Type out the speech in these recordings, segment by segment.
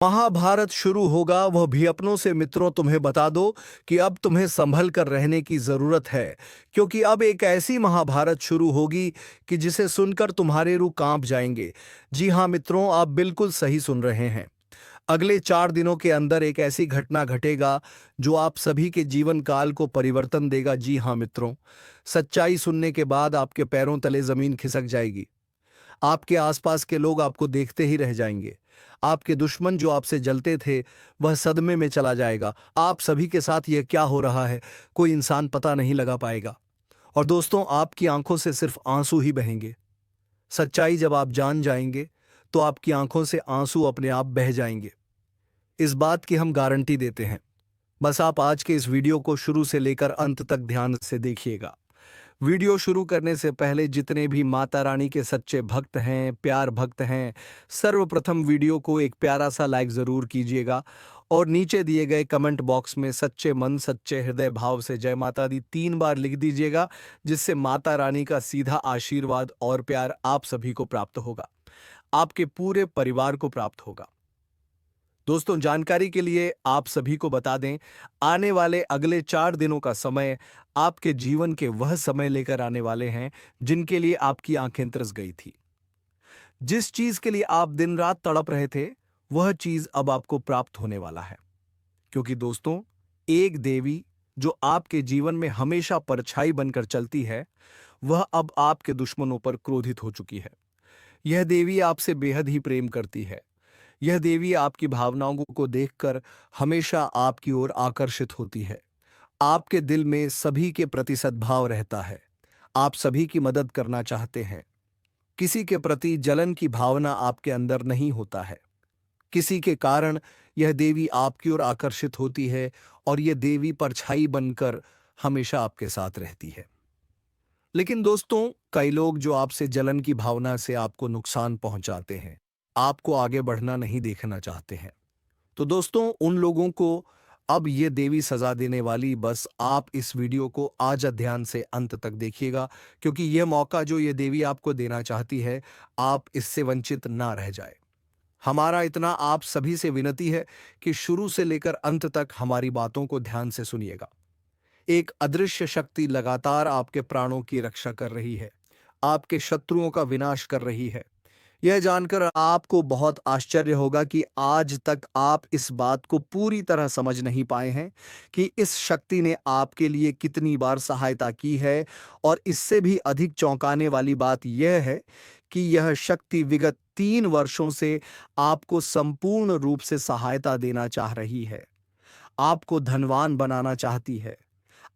महाभारत शुरू होगा, वह भी अपनों से। मित्रों, तुम्हें बता दो कि अब तुम्हें संभल कर रहने की जरूरत है, क्योंकि अब एक ऐसी महाभारत शुरू होगी कि जिसे सुनकर तुम्हारे रूह कांप जाएंगे। जी हाँ मित्रों, आप बिल्कुल सही सुन रहे हैं। अगले 4 दिनों के अंदर एक ऐसी घटना घटेगा जो आप सभी के जीवन काल को परिवर्तन देगा। जी हाँ मित्रों, सच्चाई सुनने के बाद आपके पैरों तले जमीन खिसक जाएगी। आपके आसपास के लोग आपको देखते ही रह जाएंगे। आपके दुश्मन जो आपसे जलते थे, वह सदमे में चला जाएगा। आप सभी के साथ यह क्या हो रहा है, कोई इंसान पता नहीं लगा पाएगा। और दोस्तों, आपकी आंखों से सिर्फ आंसू ही बहेंगे। सच्चाई जब आप जान जाएंगे तो आपकी आंखों से आंसू अपने आप बह जाएंगे। इस बात की हम गारंटी देते हैं। बस आप आज के इस वीडियो को शुरू से लेकर अंत तक ध्यान से देखिएगा। वीडियो शुरू करने से पहले जितने भी माता रानी के सच्चे भक्त हैं, प्यार भक्त हैं, सर्वप्रथम वीडियो को एक प्यारा सा लाइक जरूर कीजिएगा और नीचे दिए गए कमेंट बॉक्स में सच्चे मन सच्चे हृदय भाव से जय माता दी 3 बार लिख दीजिएगा, जिससे माता रानी का सीधा आशीर्वाद और प्यार आप सभी को प्राप्त होगा, आपके पूरे परिवार को प्राप्त होगा। दोस्तों, जानकारी के लिए आप सभी को बता दें, आने वाले अगले 4 दिनों का समय आपके जीवन के वह समय लेकर आने वाले हैं जिनके लिए आपकी आंखें तरस गई थी। जिस चीज के लिए आप दिन रात तड़प रहे थे, वह चीज अब आपको प्राप्त होने वाला है। क्योंकि दोस्तों, एक देवी जो आपके जीवन में हमेशा परछाई बनकर चलती है, वह अब आपके दुश्मनों पर क्रोधित हो चुकी है। यह देवी आपसे बेहद ही प्रेम करती है। यह देवी आपकी भावनाओं को देखकर हमेशा आपकी ओर आकर्षित होती है। आपके दिल में सभी के प्रति सद्भाव रहता है। आप सभी की मदद करना चाहते हैं। किसी के प्रति जलन की भावना आपके अंदर नहीं होता है। किसी के कारण यह देवी आपकी ओर आकर्षित होती है और यह देवी परछाई बनकर हमेशा आपके साथ रहती है। लेकिन दोस्तों, कई लोग जो आपसे जलन की भावना से आपको नुकसान पहुंचाते हैं, आपको आगे बढ़ना नहीं देखना चाहते हैं, तो दोस्तों, उन लोगों को अब ये देवी सजा देने वाली। बस आप इस वीडियो को आज ध्यान से अंत तक देखिएगा, क्योंकि यह मौका जो ये देवी आपको देना चाहती है, आप इससे वंचित ना रह जाए। हमारा इतना आप सभी से विनती है कि शुरू से लेकर अंत तक हमारी बातों को ध्यान से सुनिएगा। एक अदृश्य शक्ति लगातार आपके प्राणों की रक्षा कर रही है, आपके शत्रुओं का विनाश कर रही है। यह जानकर आपको बहुत आश्चर्य होगा कि आज तक आप इस बात को पूरी तरह समझ नहीं पाए हैं कि इस शक्ति ने आपके लिए कितनी बार सहायता की है। और इससे भी अधिक चौंकाने वाली बात यह है कि यह शक्ति विगत 3 वर्षों से आपको संपूर्ण रूप से सहायता देना चाह रही है, आपको धनवान बनाना चाहती है,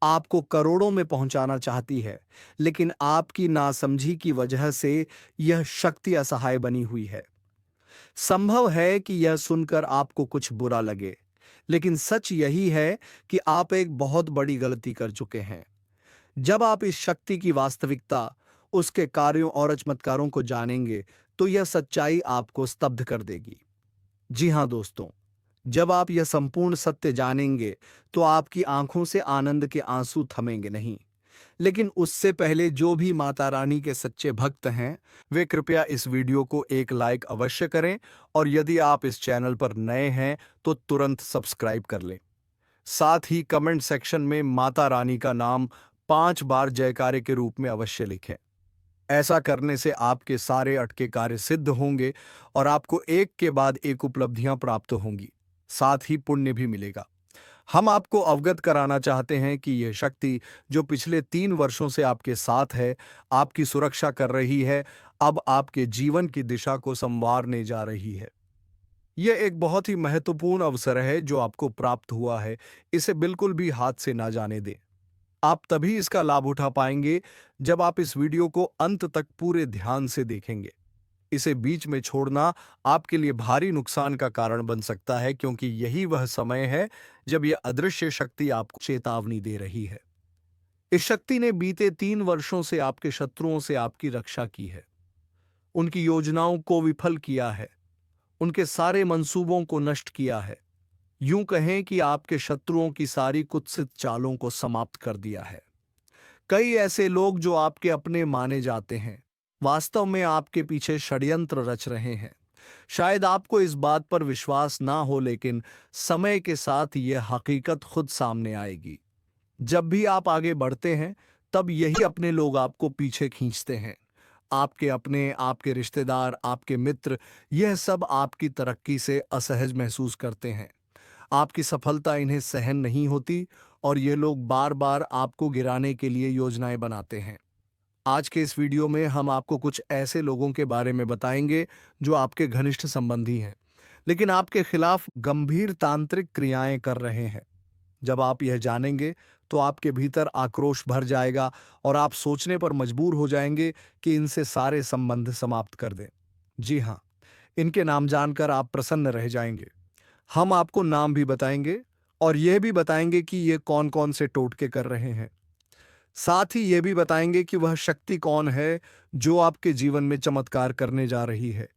आपको करोड़ों में पहुंचाना चाहती है। लेकिन आपकी नासमझी की वजह से यह शक्ति असहाय बनी हुई है। संभव है कि यह सुनकर आपको कुछ बुरा लगे, लेकिन सच यही है कि आप एक बहुत बड़ी गलती कर चुके हैं। जब आप इस शक्ति की वास्तविकता, उसके कार्यों और चमत्कारों को जानेंगे, तो यह सच्चाई आपको स्तब्ध कर देगी। जी हाँ दोस्तों, जब आप यह संपूर्ण सत्य जानेंगे, तो आपकी आंखों से आनंद के आंसू थमेंगे नहीं। लेकिन उससे पहले जो भी माता रानी के सच्चे भक्त हैं, वे कृपया इस वीडियो को एक लाइक अवश्य करें और यदि आप इस चैनल पर नए हैं तो तुरंत सब्सक्राइब कर लें। साथ ही कमेंट सेक्शन में माता रानी का नाम 5 बार जयकारे के रूप में अवश्य लिखें। ऐसा करने से आपके सारे अटके कार्य सिद्ध होंगे और आपको एक के बाद एक उपलब्धियां प्राप्त होंगी, साथ ही पुण्य भी मिलेगा। हम आपको अवगत कराना चाहते हैं कि यह शक्ति जो पिछले 3 वर्षों से आपके साथ है, आपकी सुरक्षा कर रही है, अब आपके जीवन की दिशा को संवारने जा रही है। यह एक बहुत ही महत्वपूर्ण अवसर है जो आपको प्राप्त हुआ है। इसे बिल्कुल भी हाथ से ना जाने दें। आप तभी इसका लाभ उठा पाएंगे जब आप इस वीडियो को अंत तक पूरे ध्यान से देखेंगे। इसे बीच में छोड़ना आपके लिए भारी नुकसान का कारण बन सकता है, क्योंकि यही वह समय है जब यह अदृश्य शक्ति आपको चेतावनी दे रही है। इस शक्ति ने बीते 3 वर्षों से आपके शत्रुओं से आपकी रक्षा की है, उनकी योजनाओं को विफल किया है, उनके सारे मंसूबों को नष्ट किया है। यूं कहें कि आपके शत्रुओं की सारी कुत्सित चालों को समाप्त कर दिया है। कई ऐसे लोग जो आपके अपने माने जाते हैं, वास्तव में आपके पीछे षड्यंत्र रच रहे हैं। शायद आपको इस बात पर विश्वास ना हो, लेकिन समय के साथ यह हकीकत खुद सामने आएगी। जब भी आप आगे बढ़ते हैं, तब यही अपने लोग आपको पीछे खींचते हैं। आपके अपने, आपके रिश्तेदार, आपके मित्र, यह सब आपकी तरक्की से असहज महसूस करते हैं। आपकी सफलता इन्हें सहन नहीं होती और ये लोग बार बार आपको गिराने के लिए योजनाएं बनाते हैं। आज के इस वीडियो में हम आपको कुछ ऐसे लोगों के बारे में बताएंगे जो आपके घनिष्ठ संबंधी हैं, लेकिन आपके खिलाफ गंभीर तांत्रिक क्रियाएं कर रहे हैं। जब आप यह जानेंगे तो आपके भीतर आक्रोश भर जाएगा और आप सोचने पर मजबूर हो जाएंगे कि इनसे सारे संबंध समाप्त कर दें। जी हाँ, इनके नाम जानकर आप प्रसन्न रह जाएंगे। हम आपको नाम भी बताएंगे और यह भी बताएंगे कि ये कौन कौन से टोटके कर रहे हैं। साथ ही ये भी बताएंगे कि वह शक्ति कौन है जो आपके जीवन में चमत्कार करने जा रही है,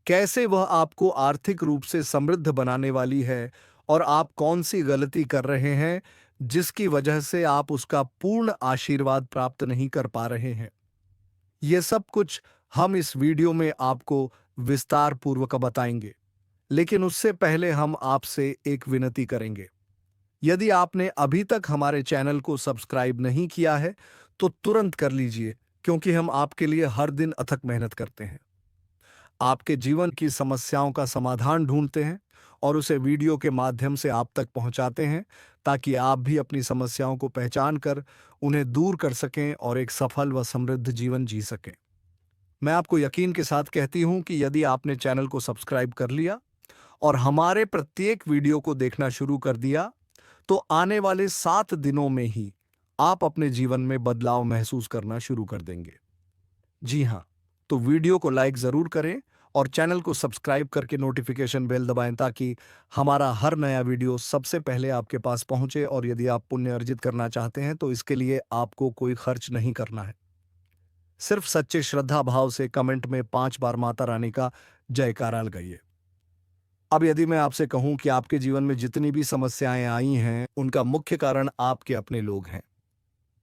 कैसे वह आपको आर्थिक रूप से समृद्ध बनाने वाली है और आप कौन सी गलती कर रहे हैं जिसकी वजह से आप उसका पूर्ण आशीर्वाद प्राप्त नहीं कर पा रहे हैं। यह सब कुछ हम इस वीडियो में आपको विस्तार पूर्वक बताएंगे, लेकिन उससे पहले हम आपसे एक विनती करेंगे। यदि आपने अभी तक हमारे चैनल को सब्सक्राइब नहीं किया है तो तुरंत कर लीजिए, क्योंकि हम आपके लिए हर दिन अथक मेहनत करते हैं। आपके जीवन की समस्याओं का समाधान ढूंढते हैं और उसे वीडियो के माध्यम से आप तक पहुंचाते हैं, ताकि आप भी अपनी समस्याओं को पहचान कर उन्हें दूर कर सकें और एक सफल व समृद्ध जीवन जी सकें। मैं आपको यकीन के साथ कहती हूं कि यदि आपने चैनल को सब्सक्राइब कर लिया और हमारे प्रत्येक वीडियो को देखना शुरू कर दिया, तो आने वाले 7 दिनों में ही आप अपने जीवन में बदलाव महसूस करना शुरू कर देंगे। जी हाँ, तो वीडियो को लाइक जरूर करें और चैनल को सब्सक्राइब करके नोटिफिकेशन बेल दबाएं, ताकि हमारा हर नया वीडियो सबसे पहले आपके पास पहुंचे। और यदि आप पुण्य अर्जित करना चाहते हैं तो इसके लिए आपको कोई खर्च नहीं करना है। सिर्फ सच्चे श्रद्धा भाव से कमेंट में 5 बार माता रानी का जयकारा लगाइए। अब यदि मैं आपसे कहूं कि आपके जीवन में जितनी भी समस्याएं आई हैं, उनका मुख्य कारण आपके अपने लोग हैं,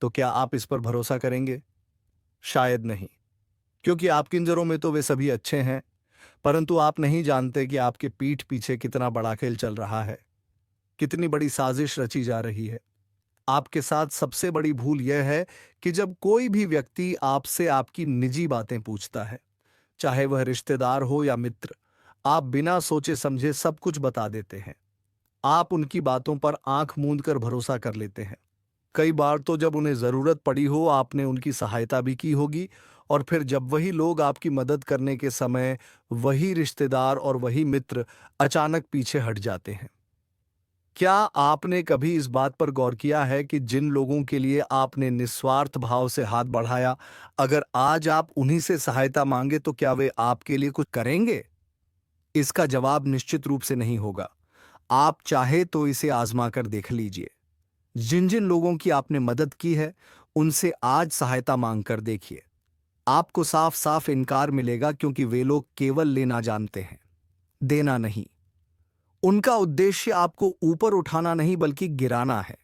तो क्या आप इस पर भरोसा करेंगे? शायद नहीं, क्योंकि आपकी नजरों में तो वे सभी अच्छे हैं, परंतु आप नहीं जानते कि आपके पीठ पीछे कितना बड़ा खेल चल रहा है, कितनी बड़ी साजिश रची जा रही है। आपके साथ सबसे बड़ी भूल यह है कि जब कोई भी व्यक्ति आपसे आपकी निजी बातें पूछता है, चाहे वह रिश्तेदार हो या मित्र, आप बिना सोचे समझे सब कुछ बता देते हैं। आप उनकी बातों पर आंख मूंद कर भरोसा कर लेते हैं। कई बार तो जब उन्हें जरूरत पड़ी हो, आपने उनकी सहायता भी की होगी, और फिर जब वही लोग आपकी मदद करने के समय वही रिश्तेदार और वही मित्र अचानक पीछे हट जाते हैं। क्या आपने कभी इस बात पर गौर किया है कि जिन लोगों के लिए आपने निस्वार्थ भाव से हाथ बढ़ाया, अगर आज आप उन्हीं से सहायता मांगे तो क्या वे आपके लिए कुछ करेंगे? इसका जवाब निश्चित रूप से नहीं होगा। आप चाहे तो इसे आजमा कर देख लीजिए। जिन जिन लोगों की आपने मदद की है, उनसे आज सहायता मांग कर देखिए। आपको साफ साफ इनकार मिलेगा, क्योंकि वे लोग केवल लेना जानते हैं, देना नहीं। उनका उद्देश्य आपको ऊपर उठाना नहीं बल्कि गिराना है।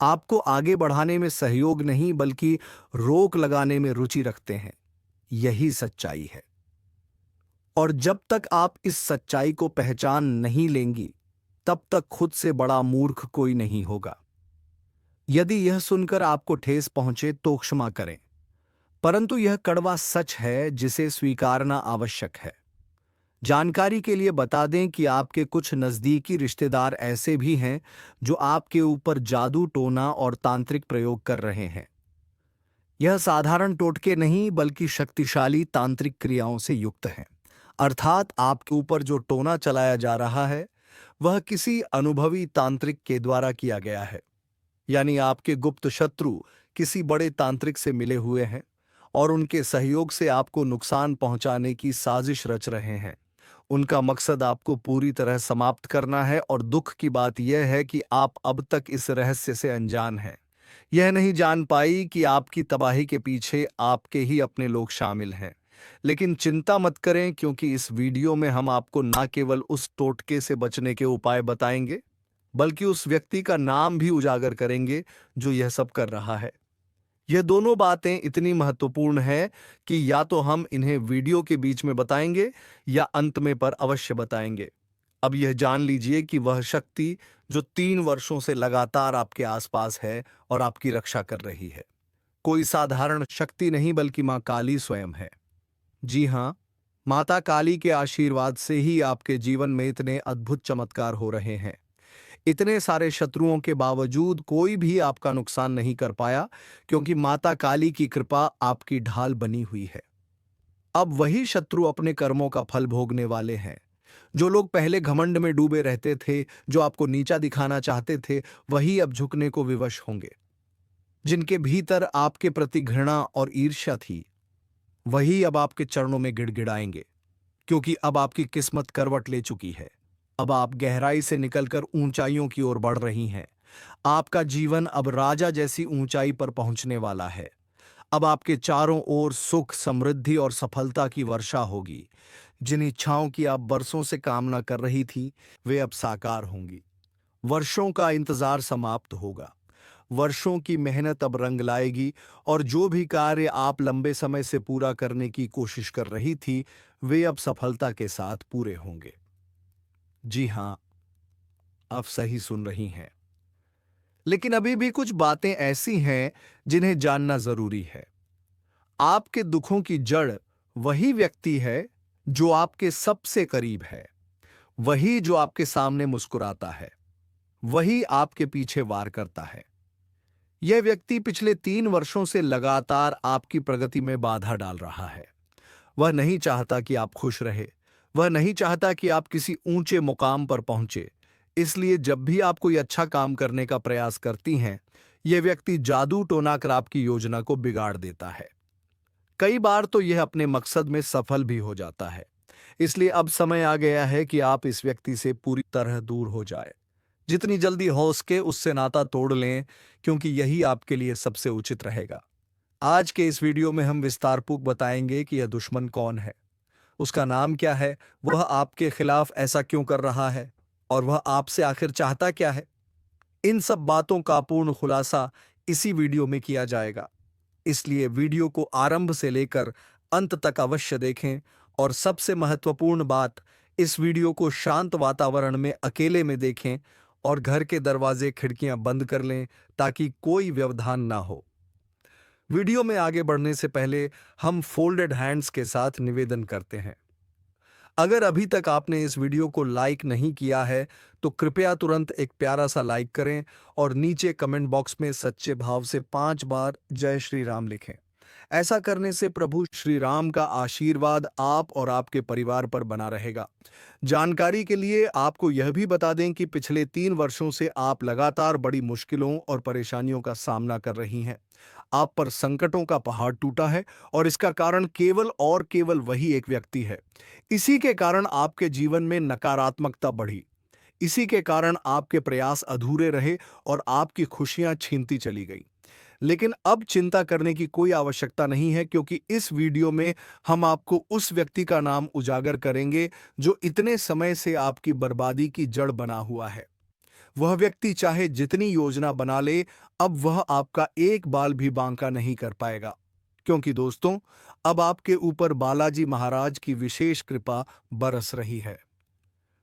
आपको आगे बढ़ाने में सहयोग नहीं बल्कि रोक लगाने में रुचि रखते हैं। यही सच्चाई है। और जब तक आप इस सच्चाई को पहचान नहीं लेंगी, तब तक खुद से बड़ा मूर्ख कोई नहीं होगा। यदि यह सुनकर आपको ठेस पहुंचे तो क्षमा करें, परंतु यह कड़वा सच है जिसे स्वीकारना आवश्यक है। जानकारी के लिए बता दें कि आपके कुछ नजदीकी रिश्तेदार ऐसे भी हैं जो आपके ऊपर जादू टोना और तांत्रिक प्रयोग कर रहे हैं। यह साधारण टोटके नहीं बल्कि शक्तिशाली तांत्रिक क्रियाओं से युक्त हैं। अर्थात आपके ऊपर जो टोना चलाया जा रहा है वह किसी अनुभवी तांत्रिक के द्वारा किया गया है। यानी आपके गुप्त शत्रु किसी बड़े तांत्रिक से मिले हुए हैं और उनके सहयोग से आपको नुकसान पहुंचाने की साजिश रच रहे हैं। उनका मकसद आपको पूरी तरह समाप्त करना है, और दुख की बात यह है कि आप अब तक इस रहस्य से अनजान हैं। यह नहीं जान पाई कि आपकी तबाही के पीछे आपके ही अपने लोग शामिल हैं। लेकिन चिंता मत करें, क्योंकि इस वीडियो में हम आपको न केवल उस टोटके से बचने के उपाय बताएंगे, बल्कि उस व्यक्ति का नाम भी उजागर करेंगे जो यह सब कर रहा है। यह दोनों बातें इतनी महत्वपूर्ण हैं कि या तो हम इन्हें वीडियो के बीच में बताएंगे या अंत में पर अवश्य बताएंगे। अब यह जान लीजिए कि वह शक्ति जो 3 वर्षों से लगातार आपके आसपास है और आपकी रक्षा कर रही है, कोई साधारण शक्ति नहीं बल्कि मां काली स्वयं है। जी हाँ, माता काली के आशीर्वाद से ही आपके जीवन में इतने अद्भुत चमत्कार हो रहे हैं। इतने सारे शत्रुओं के बावजूद कोई भी आपका नुकसान नहीं कर पाया, क्योंकि माता काली की कृपा आपकी ढाल बनी हुई है। अब वही शत्रु अपने कर्मों का फल भोगने वाले हैं। जो लोग पहले घमंड में डूबे रहते थे, जो आपको नीचा दिखाना चाहते थे, वही अब झुकने को विवश होंगे। जिनके भीतर आपके प्रति घृणा और ईर्ष्या थी, वही अब आपके चरणों में गिड़गिड़ाएंगे, क्योंकि अब आपकी किस्मत करवट ले चुकी है। अब आप गहराई से निकलकर ऊंचाइयों की ओर बढ़ रही हैं। आपका जीवन अब राजा जैसी ऊंचाई पर पहुंचने वाला है। अब आपके चारों ओर सुख, समृद्धि और सफलता की वर्षा होगी। जिन इच्छाओं की आप बरसों से कामना कर रही थी, वे अब साकार होंगी। वर्षों का इंतजार समाप्त होगा। वर्षों की मेहनत अब रंग लाएगी और जो भी कार्य आप लंबे समय से पूरा करने की कोशिश कर रही थी, वे अब सफलता के साथ पूरे होंगे। जी हां, आप सही सुन रही हैं। लेकिन अभी भी कुछ बातें ऐसी हैं जिन्हें जानना जरूरी है। आपके दुखों की जड़ वही व्यक्ति है जो आपके सबसे करीब है, वही जो आपके सामने मुस्कुराता है, वही आपके पीछे वार करता है। यह व्यक्ति पिछले 3 वर्षों से लगातार आपकी प्रगति में बाधा डाल रहा है। वह नहीं चाहता कि आप खुश रहे, वह नहीं चाहता कि आप किसी ऊंचे मुकाम पर पहुंचे। इसलिए जब भी आप कोई अच्छा काम करने का प्रयास करती हैं, यह व्यक्ति जादू टोना कर आपकी योजना को बिगाड़ देता है। कई बार तो यह अपने मकसद में सफल भी हो जाता है। इसलिए अब समय आ गया है कि आप इस व्यक्ति से पूरी तरह दूर हो जाए। जितनी जल्दी हो सके उससे नाता तोड़ लें, क्योंकि यही आपके लिए सबसे उचित रहेगा। आज के इस वीडियो में हम विस्तारपूर्वक बताएंगे कि यह दुश्मन कौन है, उसका नाम क्या है, वह आपके खिलाफ ऐसा क्यों कर रहा है और वह आपसे आखिर चाहता क्या है। इन सब बातों का पूर्ण खुलासा इसी वीडियो में किया जाएगा। इसलिए वीडियो को आरंभ से लेकर अंत तक अवश्य देखें और सबसे महत्वपूर्ण बात, इस वीडियो को शांत वातावरण में अकेले में देखें और घर के दरवाजे खिड़कियां बंद कर लें ताकि कोई व्यवधान ना हो। वीडियो में आगे बढ़ने से पहले हम फोल्डेड हैंड्स के साथ निवेदन करते हैं। अगर अभी तक आपने इस वीडियो को लाइक नहीं किया है तो कृपया तुरंत एक प्यारा सा लाइक करें और नीचे कमेंट बॉक्स में सच्चे भाव से 5 बार जय श्री राम लिखें। ऐसा करने से प्रभु श्री राम का आशीर्वाद आप और आपके परिवार पर बना रहेगा। जानकारी के लिए आपको यह भी बता दें कि पिछले 3 वर्षों से आप लगातार बड़ी मुश्किलों और परेशानियों का सामना कर रही हैं। आप पर संकटों का पहाड़ टूटा है और इसका कारण केवल और केवल वही एक व्यक्ति है। इसी के कारण आपके जीवन में नकारात्मकता बढ़ी। इसी के कारण आपके प्रयास अधूरे रहे और आपकी खुशियां छीनती चली गई। लेकिन अब चिंता करने की कोई आवश्यकता नहीं है, क्योंकि इस वीडियो में हम आपको उस व्यक्ति का नाम उजागर करेंगे जो इतने समय से आपकी बर्बादी की जड़ बना हुआ है। वह व्यक्ति चाहे जितनी योजना बना ले, अब वह आपका एक बाल भी बांका नहीं कर पाएगा, क्योंकि दोस्तों, अब आपके ऊपर बालाजी महाराज की विशेष कृपा बरस रही है।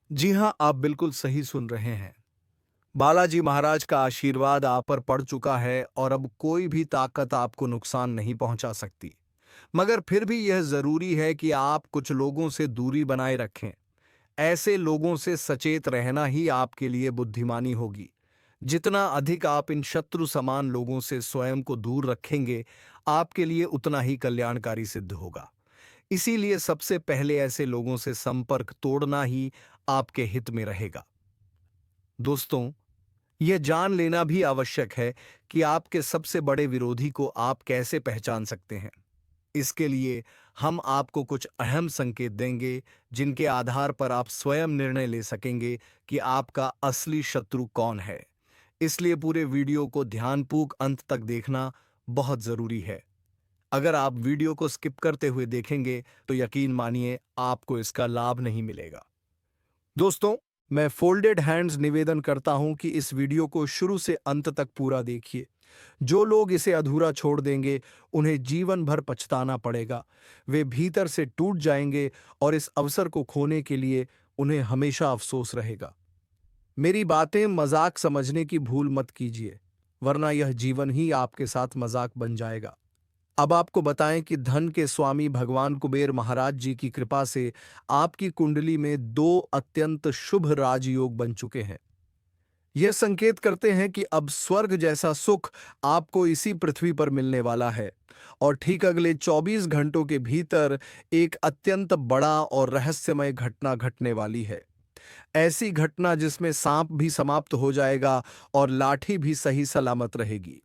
जी हां, आप बिल्कुल सही सुन रहे हैं। बालाजी महाराज का आशीर्वाद आप पर पड़ चुका है और अब कोई भी ताकत आपको नुकसान नहीं पहुंचा सकती। मगर फिर भी यह जरूरी है कि आप कुछ लोगों से दूरी बनाए रखें। ऐसे लोगों से सचेत रहना ही आपके लिए बुद्धिमानी होगी। जितना अधिक आप इन शत्रु समान लोगों से स्वयं को दूर रखेंगे, आपके लिए उतना ही कल्याणकारी सिद्ध होगा। इसीलिए सबसे पहले ऐसे लोगों से संपर्क तोड़ना ही आपके हित में रहेगा। दोस्तों, यह जान लेना भी आवश्यक है कि आपके सबसे बड़े विरोधी को आप कैसे पहचान सकते हैं। इसके लिए हम आपको कुछ अहम संकेत देंगे, जिनके आधार पर आप स्वयं निर्णय ले सकेंगे कि आपका असली शत्रु कौन है। इसलिए पूरे वीडियो को ध्यानपूर्वक अंत तक देखना बहुत जरूरी है। अगर आप वीडियो को स्किप करते हुए देखेंगे तो यकीन मानिए आपको इसका लाभ नहीं मिलेगा। दोस्तों, मैं फोल्डेड हैंड्स निवेदन करता हूं कि इस वीडियो को शुरू से अंत तक पूरा देखिए, जो लोग इसे अधूरा छोड़ देंगे उन्हें जीवन भर पछताना पड़ेगा। वे भीतर से टूट जाएंगे और इस अवसर को खोने के लिए उन्हें हमेशा अफसोस रहेगा। मेरी बातें मजाक समझने की भूल मत कीजिए, वरना यह जीवन ही आपके साथ मजाक बन जाएगा। अब आपको बताएं कि धन के स्वामी भगवान कुबेर महाराज जी की कृपा से आपकी कुंडली में 2 अत्यंत शुभ राजयोग बन चुके हैं। यह संकेत करते हैं कि अब स्वर्ग जैसा सुख आपको इसी पृथ्वी पर मिलने वाला है और ठीक अगले 24 घंटों के भीतर एक अत्यंत बड़ा और रहस्यमय घटना घटने वाली है। ऐसी घटना जिसमें सांप भी समाप्त हो जाएगा और लाठी भी सही सलामत रहेगी।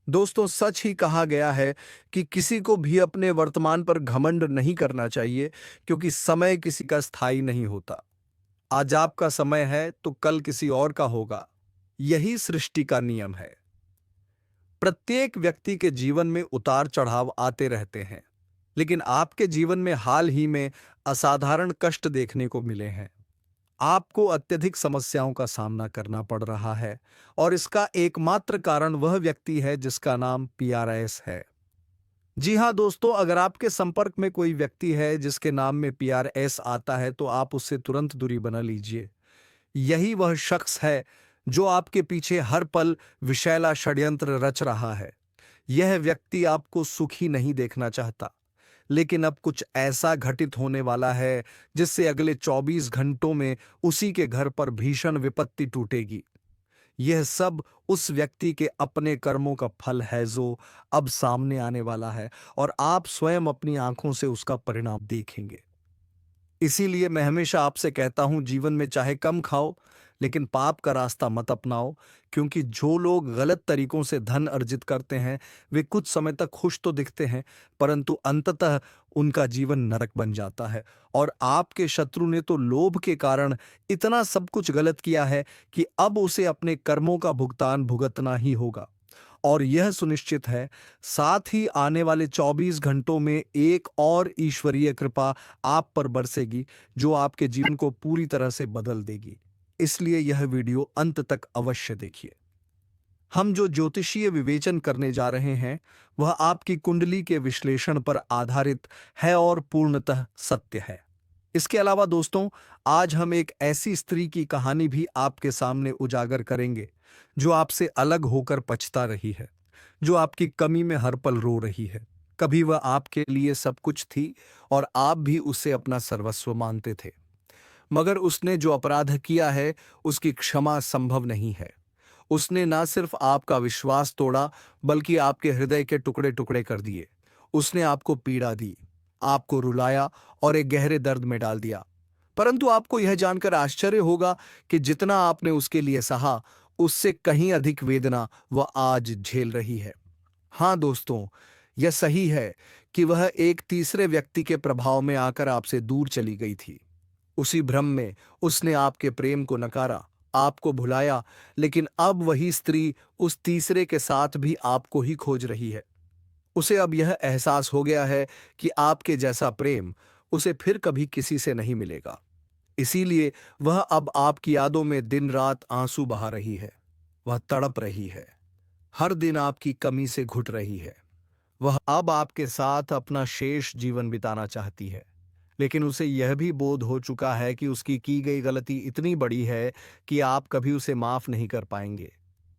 दोस्तों, सच ही कहा गया है कि किसी को भी अपने वर्तमान पर घमंड नहीं करना चाहिए, क्योंकि समय किसी का स्थायी नहीं होता। आज आपका समय है तो कल किसी और का होगा। यही सृष्टि का नियम है। प्रत्येक व्यक्ति के जीवन में उतार चढ़ाव आते रहते हैं, लेकिन आपके जीवन में हाल ही में असाधारण कष्ट देखने को मिले हैं। आपको अत्यधिक समस्याओं का सामना करना पड़ रहा है और इसका एकमात्र कारण वह व्यक्ति है जिसका नाम पीआरएस है। जी हाँ दोस्तों, अगर आपके संपर्क में कोई व्यक्ति है जिसके नाम में पीआरएस आता है तो आप उससे तुरंत दूरी बना लीजिए। यही वह शख्स है जो आपके पीछे हर पल विषैला षड्यंत्र रच रहा है। यह व्यक्ति आपको सुखी नहीं देखना चाहता, लेकिन अब कुछ ऐसा घटित होने वाला है जिससे अगले 24 घंटों में उसी के घर पर भीषण विपत्ति टूटेगी। यह सब उस व्यक्ति के अपने कर्मों का फल है जो अब सामने आने वाला है और आप स्वयं अपनी आंखों से उसका परिणाम देखेंगे। इसीलिए मैं हमेशा आपसे कहता हूं, जीवन में चाहे कम खाओ लेकिन पाप का रास्ता मत अपनाओ, क्योंकि जो लोग गलत तरीकों से धन अर्जित करते हैं वे कुछ समय तक खुश तो दिखते हैं, परंतु अंततः उनका जीवन नरक बन जाता है। और आपके शत्रु ने तो लोभ के कारण इतना सब कुछ गलत किया है कि अब उसे अपने कर्मों का भुगतान भुगतना ही होगा। और यह सुनिश्चित है, साथ ही आने वाले 24 घंटों में एक और ईश्वरीय कृपा आप पर बरसेगी जो आपके जीवन को पूरी तरह से बदल देगी। इसलिए यह वीडियो अंत तक अवश्य देखिए। हम जो ज्योतिषीय विवेचन करने जा रहे हैं वह आपकी कुंडली के विश्लेषण पर आधारित है और पूर्णतः सत्य है। इसके अलावा दोस्तों, आज हम एक ऐसी स्त्री की कहानी भी आपके सामने उजागर करेंगे जो आपसे अलग होकर पछता रही है, जो आपकी कमी में हर पल रो रही है। कभी वह आपके लिए सब कुछ थी और आप भी उसे अपना सर्वस्व मानते थे, मगर उसने जो अपराध किया है उसकी क्षमा संभव नहीं है। उसने ना सिर्फ आपका विश्वास तोड़ा बल्कि आपके हृदय के टुकड़े टुकड़े कर दिए। उसने आपको पीड़ा दी, आपको रुलाया और एक गहरे दर्द में डाल दिया। परंतु आपको यह जानकर आश्चर्य होगा कि जितना आपने उसके लिए सहा उससे कहीं अधिक वेदना वह आज झेल रही है। हाँ दोस्तों, यह सही है कि वह एक तीसरे व्यक्ति के प्रभाव में आकर आपसे दूर चली गई थी। उसी भ्रम में उसने आपके प्रेम को नकारा, आपको भुलाया, लेकिन अब वही स्त्री उस तीसरे के साथ भी आपको ही खोज रही है। उसे अब यह एहसास हो गया है कि आपके जैसा प्रेम उसे फिर कभी किसी से नहीं मिलेगा। इसीलिए वह अब आपकी यादों में दिन रात आंसू बहा रही है। वह तड़प रही है, हर दिन आपकी कमी से घुट रही है। वह अब आपके साथ अपना शेष जीवन बिताना चाहती है, लेकिन उसे यह भी बोध हो चुका है कि उसकी की गई गलती इतनी बड़ी है कि आप कभी उसे माफ नहीं कर पाएंगे।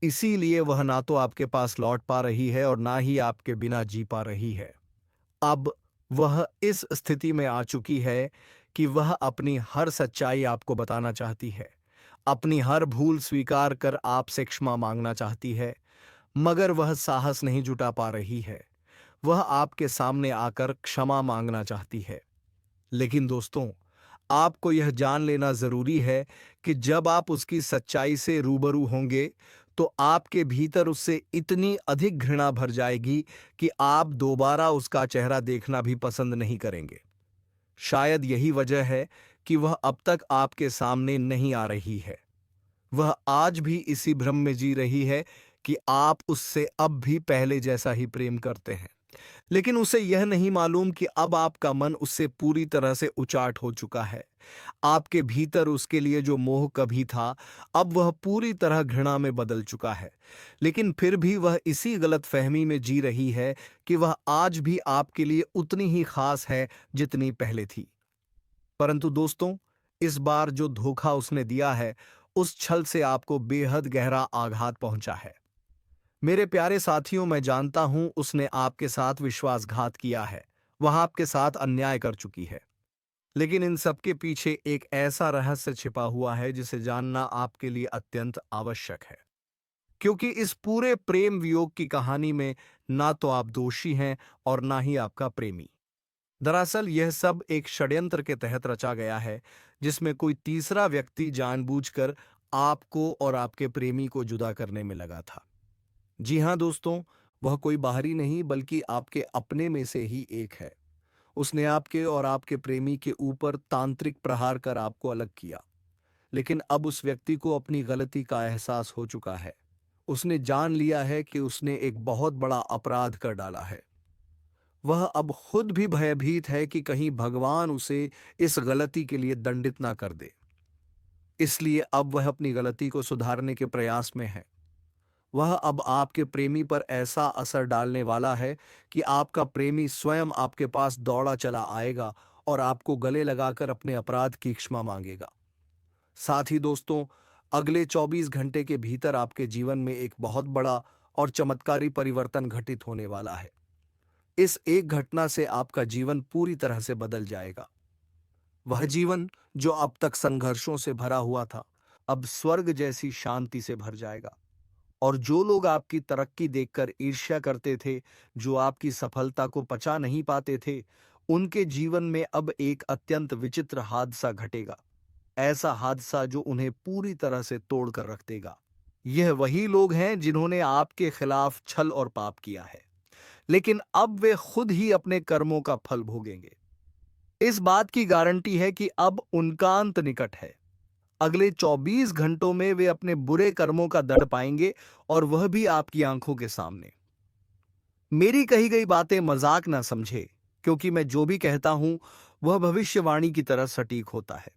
इसीलिए वह ना तो आपके पास लौट पा रही है और ना ही आपके बिना जी पा रही है। अब वह इस स्थिति में आ चुकी है कि वह अपनी हर सच्चाई आपको बताना चाहती है, अपनी हर भूल स्वीकार कर आपसे क्षमा मांगना चाहती है, मगर वह साहस नहीं जुटा पा रही है। वह आपके सामने आकर क्षमा मांगना चाहती है, लेकिन दोस्तों, आपको यह जान लेना जरूरी है कि जब आप उसकी सच्चाई से रूबरू होंगे तो आपके भीतर उससे इतनी अधिक घृणा भर जाएगी कि आप दोबारा उसका चेहरा देखना भी पसंद नहीं करेंगे। शायद यही वजह है कि वह अब तक आपके सामने नहीं आ रही है। वह आज भी इसी भ्रम में जी रही है कि आप उससे अब भी पहले जैसा ही प्रेम करते हैं। लेकिन उसे यह नहीं मालूम कि अब आपका मन उससे पूरी तरह से उचाट हो चुका है। आपके भीतर उसके लिए जो मोह कभी था, अब वह पूरी तरह घृणा में बदल चुका है। लेकिन फिर भी वह इसी गलतफहमी में जी रही है कि वह आज भी आपके लिए उतनी ही खास है जितनी पहले थी। परंतु दोस्तों, इस बार जो धोखा उसने दिया है, उस छल से आपको बेहद गहरा आघात पहुंचा है। मेरे प्यारे साथियों, मैं जानता हूं उसने आपके साथ विश्वासघात किया है, वह आपके साथ अन्याय कर चुकी है। लेकिन इन सब के पीछे एक ऐसा रहस्य छिपा हुआ है जिसे जानना आपके लिए अत्यंत आवश्यक है। क्योंकि इस पूरे प्रेम वियोग की कहानी में ना तो आप दोषी हैं और ना ही आपका प्रेमी। दरअसल यह सब एक षड्यंत्र के तहत रचा गया है, जिसमें कोई तीसरा व्यक्ति जानबूझकर आपको और आपके प्रेमी को जुदा करने में लगा था। जी हाँ दोस्तों, वह कोई बाहरी नहीं बल्कि आपके अपने में से ही एक है। उसने आपके और आपके प्रेमी के ऊपर तांत्रिक प्रहार कर आपको अलग किया। लेकिन अब उस व्यक्ति को अपनी गलती का एहसास हो चुका है। उसने जान लिया है कि उसने एक बहुत बड़ा अपराध कर डाला है। वह अब खुद भी भयभीत है कि कहीं भगवान उसे इस गलती के लिए दंडित ना कर दे। इसलिए अब वह अपनी गलती को सुधारने के प्रयास में है। वह अब आपके प्रेमी पर ऐसा असर डालने वाला है कि आपका प्रेमी स्वयं आपके पास दौड़ा चला आएगा और आपको गले लगाकर अपने अपराध की क्षमा मांगेगा। साथ ही दोस्तों, अगले 24 घंटे के भीतर आपके जीवन में एक बहुत बड़ा और चमत्कारी परिवर्तन घटित होने वाला है। इस एक घटना से आपका जीवन पूरी तरह से बदल जाएगा। वह जीवन जो अब तक संघर्षों से भरा हुआ था, अब स्वर्ग जैसी शांति से भर जाएगा। और जो लोग आपकी तरक्की देखकर ईर्ष्या करते थे, जो आपकी सफलता को पचा नहीं पाते थे, उनके जीवन में अब एक अत्यंत विचित्र हादसा घटेगा। ऐसा हादसा जो उन्हें पूरी तरह से तोड़ कर रख देगा। यह वही लोग हैं जिन्होंने आपके खिलाफ छल और पाप किया है, लेकिन अब वे खुद ही अपने कर्मों का फल भोगेंगे। इस बात की गारंटी है कि अब उनका अंत निकट है। अगले 24 घंटों में वे अपने बुरे कर्मों का दंड पाएंगे, और वह भी आपकी आंखों के सामने। मेरी कही गई बातें मजाक ना समझे, क्योंकि मैं जो भी कहता हूं वह भविष्यवाणी की तरह सटीक होता है।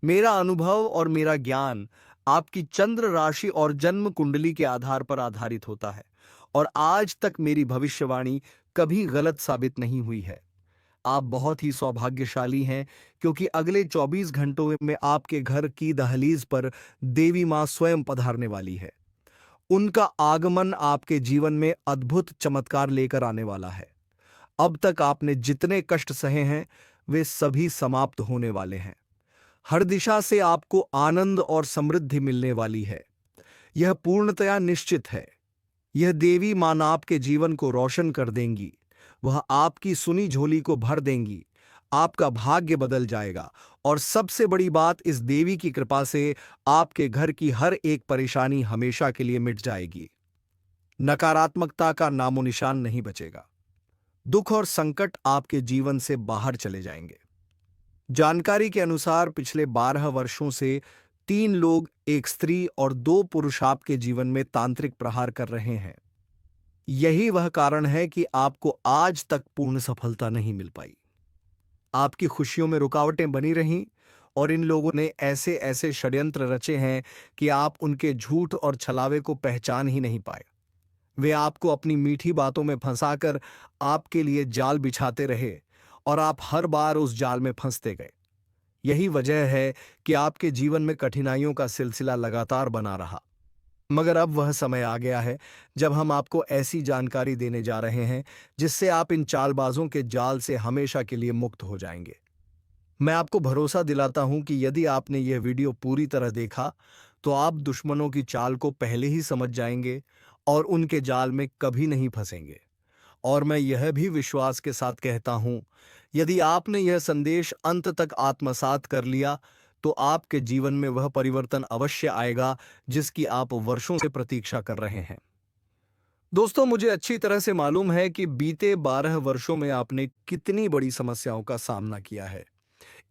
मेरा अनुभव और मेरा ज्ञान आपकी चंद्र राशि और जन्म कुंडली के आधार पर आधारित होता है, और आज तक मेरी भविष्यवाणी कभी गलत साबित नहीं हुई है। आप बहुत ही सौभाग्यशाली हैं, क्योंकि अगले 24 घंटों में आपके घर की दहलीज पर देवी मां स्वयं पधारने वाली है। उनका आगमन आपके जीवन में अद्भुत चमत्कार लेकर आने वाला है। अब तक आपने जितने कष्ट सहे हैं, वे सभी समाप्त होने वाले हैं। हर दिशा से आपको आनंद और समृद्धि मिलने वाली है। यह पूर्णतया निश्चित है। यह देवी मां आपके जीवन को रोशन कर देंगी। वह आपकी सुनी झोली को भर देंगी। आपका भाग्य बदल जाएगा, और सबसे बड़ी बात, इस देवी की कृपा से आपके घर की हर एक परेशानी हमेशा के लिए मिट जाएगी। नकारात्मकता का नामो निशान नहीं बचेगा। दुख और संकट आपके जीवन से बाहर चले जाएंगे। जानकारी के अनुसार पिछले 12 वर्षों से 3 लोग, एक स्त्री और 2 पुरुष आपके जीवन में तांत्रिक प्रहार कर रहे हैं। यही वह कारण है कि आपको आज तक पूर्ण सफलता नहीं मिल पाई। आपकी खुशियों में रुकावटें बनी रहीं, और इन लोगों ने ऐसे ऐसे षड्यंत्र रचे हैं कि आप उनके झूठ और छलावे को पहचान ही नहीं पाए। वे आपको अपनी मीठी बातों में फंसाकर आपके लिए जाल बिछाते रहे, और आप हर बार उस जाल में फंसते गए। यही वजह है कि आपके जीवन में कठिनाइयों का सिलसिला लगातार बना रहा। मगर अब वह समय आ गया है जब हम आपको ऐसी जानकारी देने जा रहे हैं जिससे आप इन चालबाजों के जाल से हमेशा के लिए मुक्त हो जाएंगे। मैं आपको भरोसा दिलाता हूं कि यदि आपने यह वीडियो पूरी तरह देखा, तो आप दुश्मनों की चाल को पहले ही समझ जाएंगे और उनके जाल में कभी नहीं फंसेंगे। और मैं यह भी विश्वास के साथ कहता हूं, यदि आपने यह संदेश अंत तक आत्मसात कर लिया, तो आपके जीवन में वह परिवर्तन अवश्य आएगा जिसकी आप वर्षों से प्रतीक्षा कर रहे हैं। दोस्तों, मुझे अच्छी तरह से मालूम है कि बीते 12 वर्षों में आपने कितनी बड़ी समस्याओं का सामना किया है।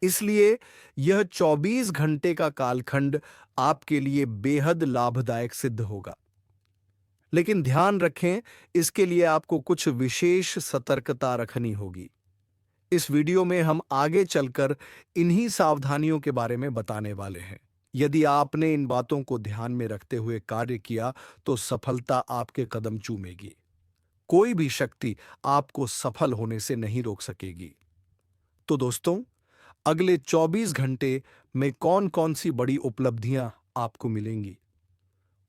इसलिए यह 24 घंटे का कालखंड आपके लिए बेहद लाभदायक सिद्ध होगा। लेकिन ध्यान रखें, इसके लिए आपको कुछ विशेष सतर्कता रखनी होगी। इस वीडियो में हम आगे चलकर इन्हीं सावधानियों के बारे में बताने वाले हैं। यदि आपने इन बातों को ध्यान में रखते हुए कार्य किया तो सफलता आपके कदम चूमेगी। कोई भी शक्ति आपको सफल होने से नहीं रोक सकेगी। तो दोस्तों, अगले 24 घंटे में कौन कौन सी बड़ी उपलब्धियां आपको मिलेंगी,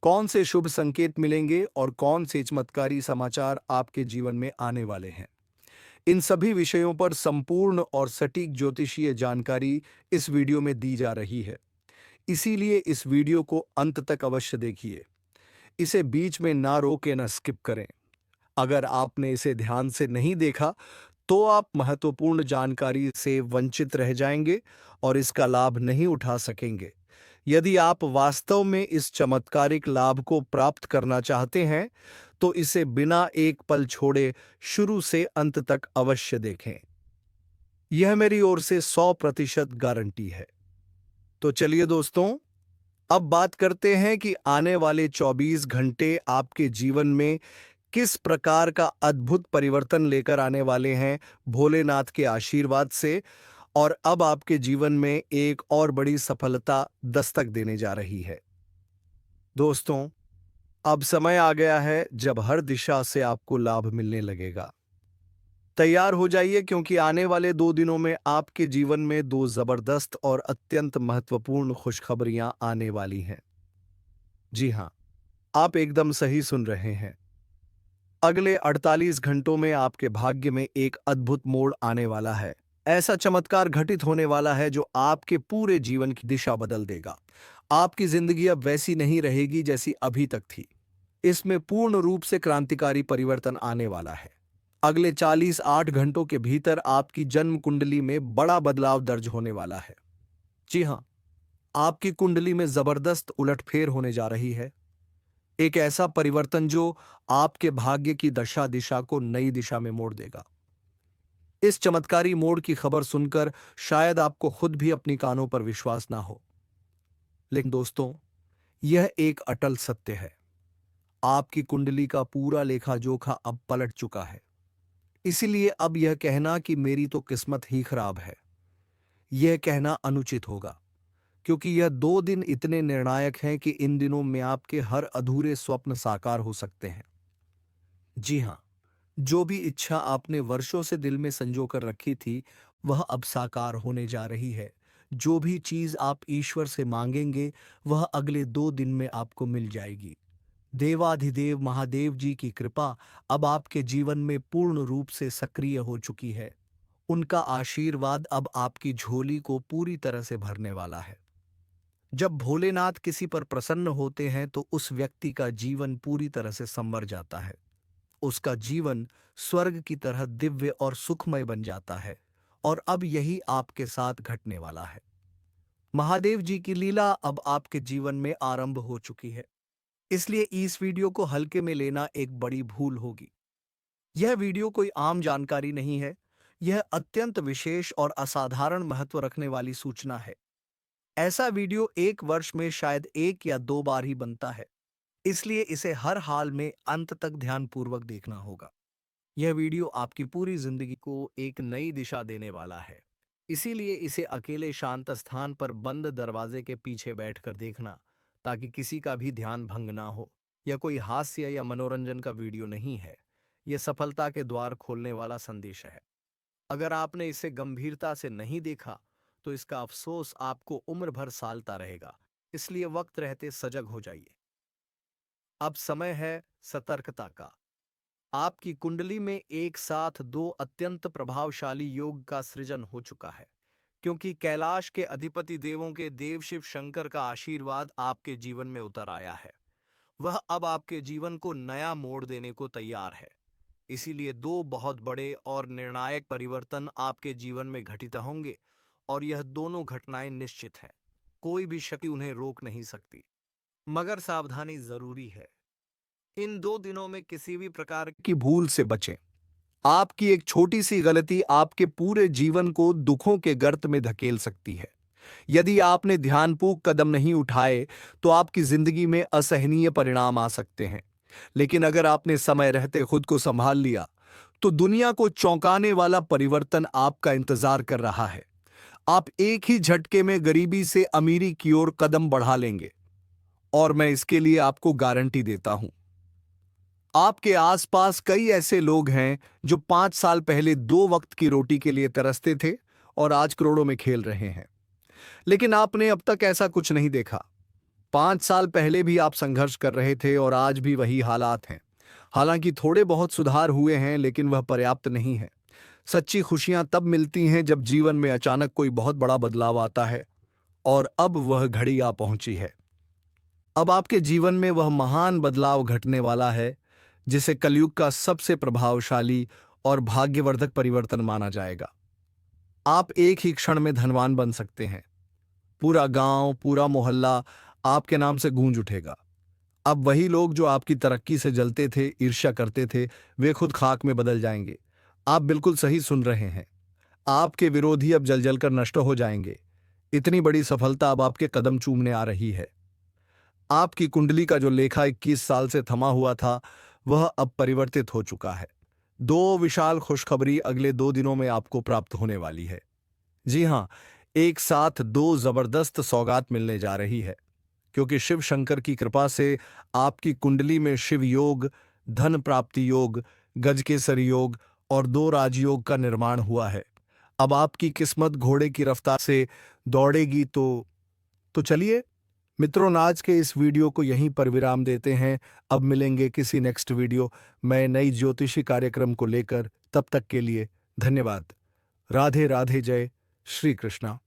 कौन से शुभ संकेत मिलेंगे और कौन से चमत्कारी समाचार आपके जीवन में आने वाले हैं, इन सभी विषयों पर संपूर्ण और सटीक ज्योतिषीय जानकारी इस वीडियो में दी जा रही है। इसीलिए इस वीडियो को अंत तक अवश्य देखिए। इसे बीच में ना रोकें, ना स्किप करें। अगर आपने इसे ध्यान से नहीं देखा तो आप महत्वपूर्ण जानकारी से वंचित रह जाएंगे और इसका लाभ नहीं उठा सकेंगे। यदि आप वास्तव में इस चमत्कारिक लाभ को प्राप्त करना चाहते हैं तो इसे बिना एक पल छोड़े शुरू से अंत तक अवश्य देखें। यह मेरी ओर से 100% गारंटी है। तो चलिए दोस्तों, अब बात करते हैं कि आने वाले 24 घंटे आपके जीवन में किस प्रकार का अद्भुत परिवर्तन लेकर आने वाले हैं भोलेनाथ के आशीर्वाद से, और अब आपके जीवन में एक और बड़ी सफलता दस्तक देने जा रही है। दोस्तों, अब समय आ गया है जब हर दिशा से आपको लाभ मिलने लगेगा। तैयार हो जाइए, क्योंकि आने वाले 2 दिनों में आपके जीवन में 2 जबरदस्त और अत्यंत महत्वपूर्ण खुशखबरियां आने वाली हैं। जी हां, आप एकदम सही सुन रहे हैं। अगले 48 घंटों में आपके भाग्य में एक अद्भुत मोड़ आने वाला है। ऐसा चमत्कार घटित होने वाला है जो आपके पूरे जीवन की दिशा बदल देगा। आपकी जिंदगी अब वैसी नहीं रहेगी जैसी अभी तक थी। इसमें पूर्ण रूप से क्रांतिकारी परिवर्तन आने वाला है। अगले 48 घंटों के भीतर आपकी जन्म कुंडली में बड़ा बदलाव दर्ज होने वाला है। जी हां, आपकी कुंडली में जबरदस्त उलटफेर होने जा रही है। एक ऐसा परिवर्तन जो आपके भाग्य की दशा दिशा को नई दिशा में मोड़ देगा। इस चमत्कारी मोड़ की खबर सुनकर शायद आपको खुद भी अपनी कानों पर विश्वास ना हो, लेकिन दोस्तों, यह एक अटल सत्य है। आपकी कुंडली का पूरा लेखा जोखा अब पलट चुका है। इसीलिए अब यह कहना कि मेरी तो किस्मत ही खराब है, यह कहना अनुचित होगा, क्योंकि यह 2 दिन इतने निर्णायक हैं कि इन दिनों में आपके हर अधूरे स्वप्न साकार हो सकते हैं। जी हां, जो भी इच्छा आपने वर्षों से दिल में संजो कर रखी थी, वह अब साकार होने जा रही है। जो भी चीज आप ईश्वर से मांगेंगे, वह अगले 2 दिन में आपको मिल जाएगी। देवाधिदेव महादेव जी की कृपा अब आपके जीवन में पूर्ण रूप से सक्रिय हो चुकी है। उनका आशीर्वाद अब आपकी झोली को पूरी तरह से भरने वाला है। जब भोलेनाथ किसी पर प्रसन्न होते हैं तो उस व्यक्ति का जीवन पूरी तरह से संवर जाता है। उसका जीवन स्वर्ग की तरह दिव्य और सुखमय बन जाता है, और अब यही आपके साथ घटने वाला है। महादेव जी की लीला अब आपके जीवन में आरंभ हो चुकी है। इसलिए इस वीडियो को हल्के में लेना एक बड़ी भूल होगी। यह वीडियो कोई आम जानकारी नहीं है। यह अत्यंत विशेष और असाधारण महत्व रखने वाली सूचना है। ऐसा वीडियो 1 वर्ष में शायद 1 या 2 बार ही बनता है। इसलिए इसे हर हाल में अंत तक ध्यानपूर्वक देखना होगा। यह वीडियो आपकी पूरी जिंदगी को एक नई दिशा देने वाला है। इसीलिए इसे अकेले शांत स्थान पर बंद दरवाजे के पीछे बैठकर देखना, ताकि किसी का भी ध्यान भंग ना हो। यह कोई हास्य या मनोरंजन का वीडियो नहीं है। यह सफलता के द्वार खोलने वाला संदेश है। अगर आपने इसे गंभीरता से नहीं देखा तो इसका अफसोस आपको उम्र भर सालता रहेगा। इसलिए वक्त रहते सजग हो जाइए। अब समय है सतर्कता का। आपकी कुंडली में एक साथ 2 अत्यंत प्रभावशाली योग का सृजन हो चुका है, क्योंकि कैलाश के अधिपति देवों के देव शिव शंकर का आशीर्वाद आपके जीवन में उतर आया है। वह अब आपके जीवन को नया मोड़ देने को तैयार है। इसीलिए 2 बहुत बड़े और निर्णायक परिवर्तन आपके जीवन में घटित होंगे, और यह दोनों घटनाएं निश्चित हैं। कोई भी शक्ति उन्हें रोक नहीं सकती। मगर सावधानी जरूरी है। इन 2 दिनों में किसी भी प्रकार की भूल से बचें। आपकी एक छोटी सी गलती आपके पूरे जीवन को दुखों के गर्त में धकेल सकती है। यदि आपने ध्यानपूर्वक कदम नहीं उठाए तो आपकी जिंदगी में असहनीय परिणाम आ सकते हैं। लेकिन अगर आपने समय रहते खुद को संभाल लिया तो दुनिया को चौंकाने वाला परिवर्तन आपका इंतजार कर रहा है। आप एक ही झटके में गरीबी से अमीरी की ओर कदम बढ़ा लेंगे, और मैं इसके लिए आपको गारंटी देता हूं। आपके आसपास कई ऐसे लोग हैं जो 5 साल पहले 2 वक्त की रोटी के लिए तरसते थे और आज करोड़ों में खेल रहे हैं। लेकिन आपने अब तक ऐसा कुछ नहीं देखा। 5 साल पहले भी आप संघर्ष कर रहे थे और आज भी वही हालात हैं। हालांकि थोड़े बहुत सुधार हुए हैं, लेकिन वह पर्याप्त नहीं है। सच्ची खुशियां तब मिलती हैं जब जीवन में अचानक कोई बहुत बड़ा बदलाव आता है, और अब वह घड़ी आ पहुंची है। अब आपके जीवन में वह महान बदलाव घटने वाला है जिसे कलयुग का सबसे प्रभावशाली और भाग्यवर्धक परिवर्तन माना जाएगा। आप एक ही क्षण में धनवान बन सकते हैं। पूरा गांव, पूरा मोहल्ला आपके नाम से गूंज उठेगा। अब वही लोग जो आपकी तरक्की से जलते थे, ईर्ष्या करते थे, वे खुद खाक में बदल जाएंगे। आप बिल्कुल सही सुन रहे हैं। आपके विरोधी अब जल जल कर नष्ट हो जाएंगे। इतनी बड़ी सफलता अब आपके कदम चूमने आ रही है। आपकी कुंडली का जो लेखा 21 साल से थमा हुआ था, वह अब परिवर्तित हो चुका है। 2 विशाल खुशखबरी अगले 2 दिनों में आपको प्राप्त होने वाली है। जी हां, एक साथ 2 जबरदस्त सौगात मिलने जा रही है, क्योंकि शिव शंकर की कृपा से आपकी कुंडली में शिव योग, धन प्राप्ति योग, गजकेसरी योग और 2 राजयोग का निर्माण हुआ है। अब आपकी किस्मत घोड़े की रफ्तार से दौड़ेगी। तो चलिए मित्रों, आज के इस वीडियो को यहीं पर विराम देते हैं। अब मिलेंगे किसी नेक्स्ट वीडियो में नई ज्योतिषी कार्यक्रम को लेकर। तब तक के लिए धन्यवाद। राधे राधे। जय श्री कृष्णा।